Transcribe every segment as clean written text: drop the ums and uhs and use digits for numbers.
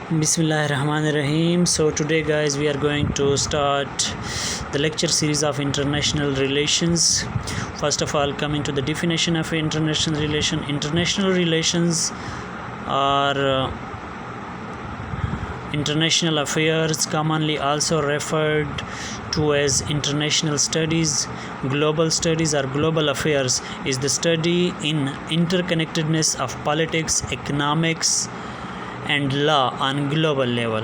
Bismillah ar-Rahman ar-Rahim. So today guys we are going to start the lecture series of international relations. First of all, coming to the definition of international relation. International relations are international affairs, commonly also referred to as international studies. Global studies or global affairs is the study in interconnectedness of politics, economics and law on global level.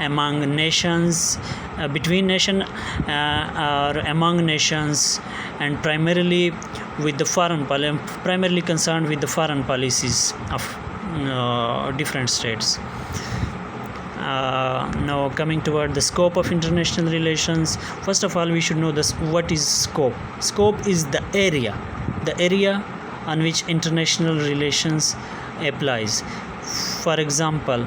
among nations, between nation or among nations, and primarily concerned with the foreign policies of different states. Now coming toward the scope of international relations, first of all we should know what is scope. Scope is the area on which international relations applies. For example,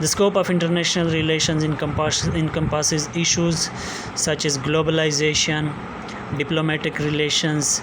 The scope of international relations encompasses issues such as globalization, diplomatic relations,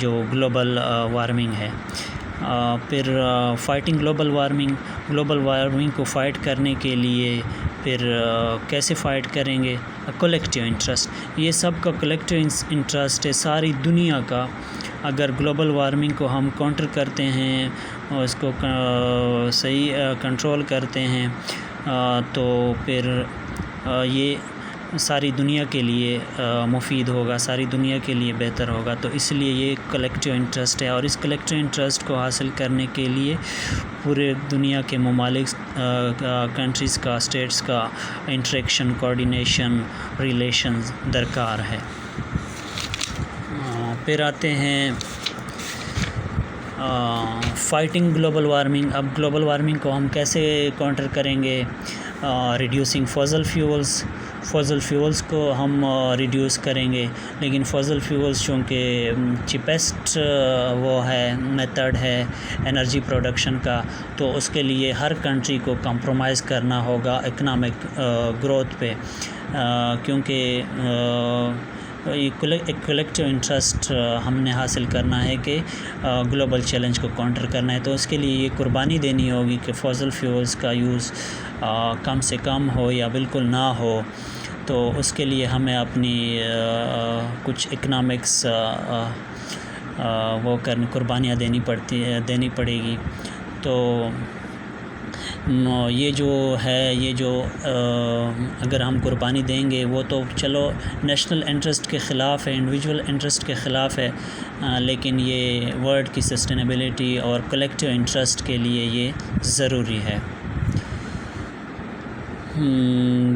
جو global warming ہے. پھر fighting global warming کو fight کرنے کے لیے پھر کیسے fight کریں گے؟ Collective interest. یہ سب کا کلیکٹیو انٹرسٹ ہے ساری دنیا کا. اگر گلوبل وارمنگ کو ہم کاؤنٹر کرتے ہیں اور اس کو صحیح کنٹرول کرتے ہیں تو پھر یہ ساری دنیا کے لیے مفید ہوگا، ساری دنیا کے لیے بہتر ہوگا. تو اس لیے یہ کلیکٹیو انٹرسٹ ہے، اور اس کلیکٹیو انٹرسٹ کو حاصل کرنے کے لیے پورے دنیا کے ممالک کنٹریز کا، اسٹیٹس کا انٹریکشن، کوآرڈینیشن، ریلیشنز درکار ہے. پھر آتے ہیں فائٹنگ گلوبل وارمنگ. اب گلوبل وارمنگ کو ہم کیسے کاؤنٹر کریں گے؟ ریڈیوسنگ فوزل فیولز کو ہم ریڈیوس کریں گے، لیکن فوزل فیولز چونکہ چیپسٹ وہ ہے میتھڈ ہے انرجی پروڈکشن کا، تو اس کے لیے ہر کنٹری کو کمپرومائز کرنا ہوگا اکنامک گروتھ پہ، کیونکہ ایک کلیکٹیو انٹرسٹ ہم نے حاصل کرنا ہے کہ گلوبل چیلنج کو کاؤنٹر کرنا ہے. تو اس کے لیے یہ قربانی دینی ہوگی کہ فوزل فیولز کا یوز کم سے کم ہو یا بالکل نہ ہو. تو اس کے لیے ہمیں اپنی کچھ اکنامکس قربانیاں دینی پڑے گی. تو یہ جو اگر ہم قربانی دیں گے وہ تو چلو نیشنل انٹرسٹ کے خلاف ہے، انڈیویجول انٹرسٹ کے خلاف ہے، لیکن یہ ورلڈ کی سسٹینیبلٹی اور کلیکٹیو انٹرسٹ کے لیے یہ ضروری ہے.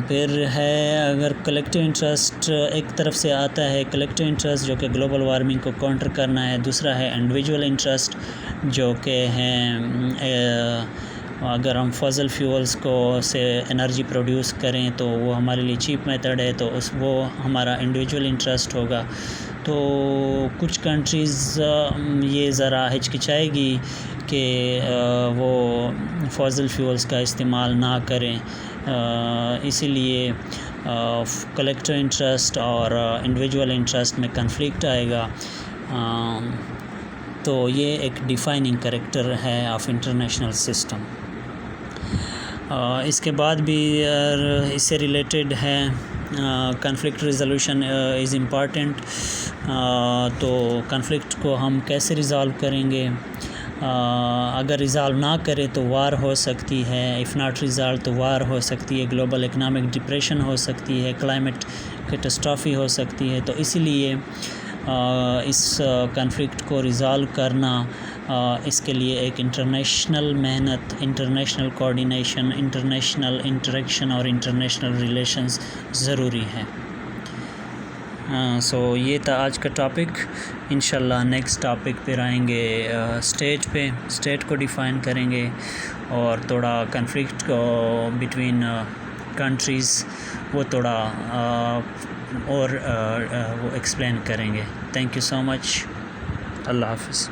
پھر ہے اگر کلیکٹیو انٹرسٹ ایک طرف سے آتا ہے، کلیکٹیو انٹرسٹ جو کہ گلوبل وارمنگ کو کاؤنٹر کرنا ہے. دوسرا ہے انڈیویجول انٹرسٹ جو کہ ہیں اگر ہم فوزل فیولز کو سے انرجی پروڈیوس کریں تو وہ ہمارے لیے چیپ میتھڈ ہے، تو وہ ہمارا انڈیویجول انٹرسٹ ہوگا. تو کچھ کنٹریز یہ ذرا ہچکچائے گی کہ وہ فوزل فیولز کا استعمال نہ کریں، اسی لیے کلیکٹیو انٹرسٹ اور انڈیویجول انٹرسٹ میں کنفلکٹ آئے گا. تو یہ ایک ڈیفائننگ کریکٹر ہے آف انٹرنیشنل سسٹم. اس کے بعد بھی اس سے ریلیٹڈ ہے کنفلکٹ ریزولوشن از امپارٹنٹ. تو کنفلکٹ کو ہم کیسے ریزالو کریں گے؟ اگر ریزالو نہ کرے تو وار ہو سکتی ہے، اف ناٹ ریزالو تو وار ہو سکتی ہے، گلوبل اکنامک ڈپریشن ہو سکتی ہے، کلائمیٹ کیٹاسٹرافی ہو سکتی ہے. تو اسی لیے اس کنفلکٹ کو ریزالو کرنا، اس کے لیے ایک انٹرنیشنل محنت، انٹرنیشنل کوآرڈینیشن، انٹرنیشنل انٹریکشن اور انٹرنیشنل ریلیشنز ضروری ہے. سو یہ تھا آج کا ٹاپک. انشاءاللہ نیکسٹ ٹاپک پھر آئیں گے اسٹیٹ کو ڈیفائن کریں گے اور تھوڑا کنفلکٹ کو بٹوین کنٹریز وہ تھوڑا اور وہ ایکسپلین کریں گے. تھینک یو سو مچ. اللہ حافظ.